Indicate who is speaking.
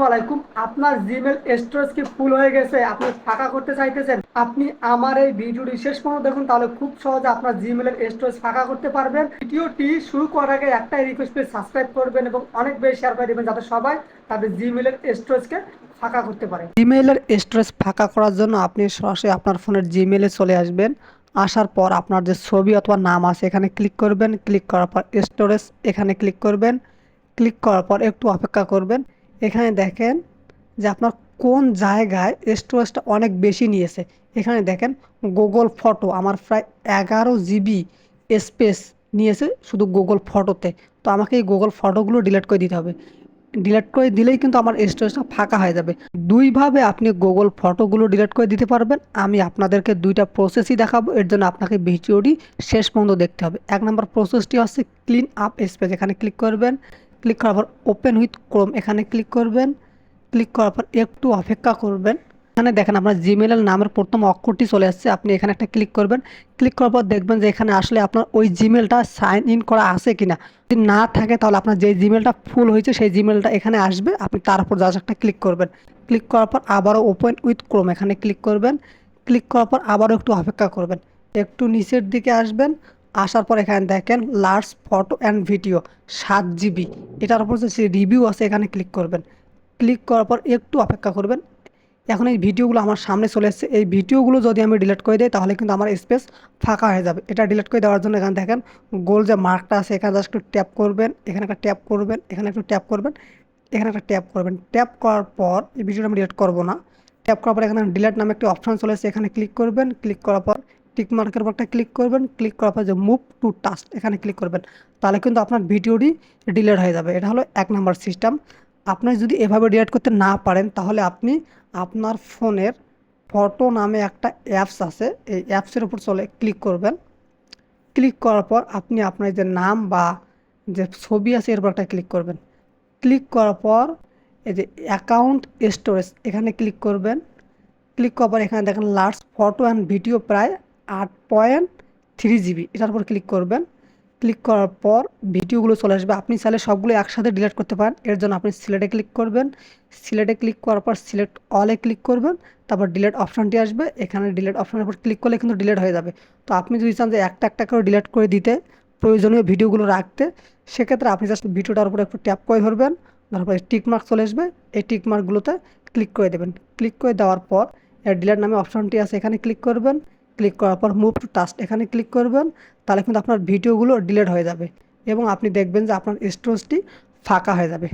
Speaker 1: আলাইকুম। আপনার Gmail storage কি ফুল হয়ে গেছে, আপনি ফাঁকা করতে চাইতেছেন? আপনি আমার এই ভিডিওটি শেষ পর্যন্ত দেখুন, তাহলে খুব সহজে আপনার জিমেলের স্টোরেজ ফাঁকা করতে পারবেন। ভিডিওটি শুরু করার আগে একটাই রিকোয়েস্ট, প্লিজ সাবস্ক্রাইব করবেন এবং অনেক বেশি শেয়ার করে দেবেন, যাতে সবাই তাদের জিমেলের স্টোরেজকে ফাঁকা করতে পারে। জিমেলের স্টোরেজ ফাঁকা করার জন্য আপনি সরাসরি আপনার ফোনের জিমেলে চলে আসবেন। আসার পর আপনার যে ছবি অথবা নাম আছে এখানে ক্লিক করবেন। ক্লিক করার পর স্টোরেজ এখানে ক্লিক করবেন। ক্লিক করার পর একটু অপেক্ষা করবেন। এখানে দেখেন যে আপনার কোন জায়গায় স্টোরেজটা অনেক বেশি নিয়েছে। এখানে দেখেন গুগল ফটো আমার প্রায় 11 জিবি স্পেস নিয়েছে শুধু গুগল ফটোতে। তো আমাকে এই গুগল ফটোগুলো ডিলিট করে দিতে হবে। ডিলিট করে দিলেই কিন্তু আমার স্টোরেজটা ফাঁকা হয়ে যাবে। দুইভাবে আপনি গুগল ফটোগুলো ডিলিট করে দিতে পারবেন। আমি আপনাদেরকে দুইটা প্রসেসই দেখাবো, এর জন্য আপনাকে ভিডিওটি শেষ পর্যন্ত দেখতে হবে। এক নম্বর প্রসেসটি হচ্ছে ক্লিন আপ স্পেস, এখানে ক্লিক করবেন। ক্লিক করার পর ওপেন উইথ ক্রোম এখানে ক্লিক করবেন। ক্লিক করার পর একটু অপেক্ষা করবেন। এখানে দেখেন আপনার জিমেলের নামের প্রথম অক্ষরটি চলে আসছে, আপনি এখানে একটা ক্লিক করবেন। ক্লিক করার পর দেখবেন যে এখানে আসলে আপনার ওই জিমেলটা সাইন ইন করা আছে কিনা। যদি না থাকে তাহলে আপনার যে জিমেলটা ফুল হয়েছে সেই জিমেলটা এখানে আসবে, আপনি তার উপর জাস্ট একটা ক্লিক করবেন। ক্লিক করার পর আবারও ওপেন উইথ ক্রোম এখানে ক্লিক করবেন। ক্লিক করার পর আবারও একটু অপেক্ষা করবেন। একটু নিচের দিকে আসবেন। আসার পর এখানে দেখেন large photo and video 7 GB, এটার উপর যে রিভিউ আছে এখানে ক্লিক করবেন। ক্লিক করার পর একটু অপেক্ষা করবেন। এখন এই ভিডিওগুলো আমার সামনে চলে এসেছে। এই ভিডিওগুলো যদি আমি ডিলিট করে দিই তাহলে কিন্তু আমার স্পেস ফাঁকা হয়ে যাবে। এটা ডিলিট করে দেওয়ার জন্য এখানে দেখেন গোল যে মার্কটা আছে এখানে জাস্ট একটু ট্যাপ করবেন, এখানে একটা ট্যাপ করবেন, এখানে একটু ট্যাপ করবেন, এখানে একটা ট্যাপ করবেন। ট্যাপ করার পর এই ভিডিওটা আমি ডিলিট করবো না। ট্যাপ করার পর এখানে ডিলিট নামে একটি অপশন চলে এসেছে, এখানে ক্লিক করবেন। ক্লিক করার পর টিক মার্কের উপর একটা ক্লিক করবেন। ক্লিক করার পর যে মুভ টু টাস্ক এখানে ক্লিক করবেন। তাহলে কিন্তু আপনার ভিডিওটি ডিলিট হয়ে যাবে। এটা হলো এক নাম্বার সিস্টেম। আপনি যদি এভাবে ডিলিট করতে না পারেন তাহলে আপনি আপনার ফোনের ফটো নামে একটা অ্যাপস আছে, এই অ্যাপসের উপর চলে ক্লিক করবেন। ক্লিক করার পর আপনি আপনার যে নাম বা যে ছবি আছে এর উপর একটা ক্লিক করবেন। ক্লিক করার পর এই যে অ্যাকাউন্ট স্টোরেজ এখানে ক্লিক করবেন। ক্লিক করার পর এখানে দেখেন লার্জ ফটো অ্যান্ড ভিডিও প্রায় 8.3 জিবি, এটার উপর ক্লিক করবেন। ক্লিক করার পর ভিডিওগুলো চলে আসবে। আপনি চাইলে সবগুলো একসাথে ডিলিট করতে পারেন, এর জন্য আপনি সিলেটে ক্লিক করবেন। সিলেটে ক্লিক করার পর সিলেক্ট অলে ক্লিক করবেন। তারপর ডিলিট অপশানটি আসবে, এখানে ডিলিট অপশানের উপর ক্লিক করলে কিন্তু ডিলিট হয়ে যাবে। তো আপনি যদি চান যে একটা একটা করে ডিলিট করে দিতে, প্রয়োজনীয় ভিডিওগুলো রাখতে, সেক্ষেত্রে আপনি জাস্ট ভিডিওটার উপর একটু ট্যাপ করে ধরবেন। তারপরে টিক মার্ক চলে আসবে, এই টিক মার্কগুলোতে ক্লিক করে দেবেন। ক্লিক করে দেওয়ার পর ডিলিট নামে অপশনটি আছে এখানে ক্লিক করবেন। ক্লিক করার পর মুভ টু টাস্ক এখানে ক্লিক করবেন। তাহলে কিন্তু আপনার ভিডিওগুলো ডিলিট হয়ে যাবে এবং আপনি দেখবেন যে আপনার স্টোরেজটি ফাঁকা হয়ে যাবে।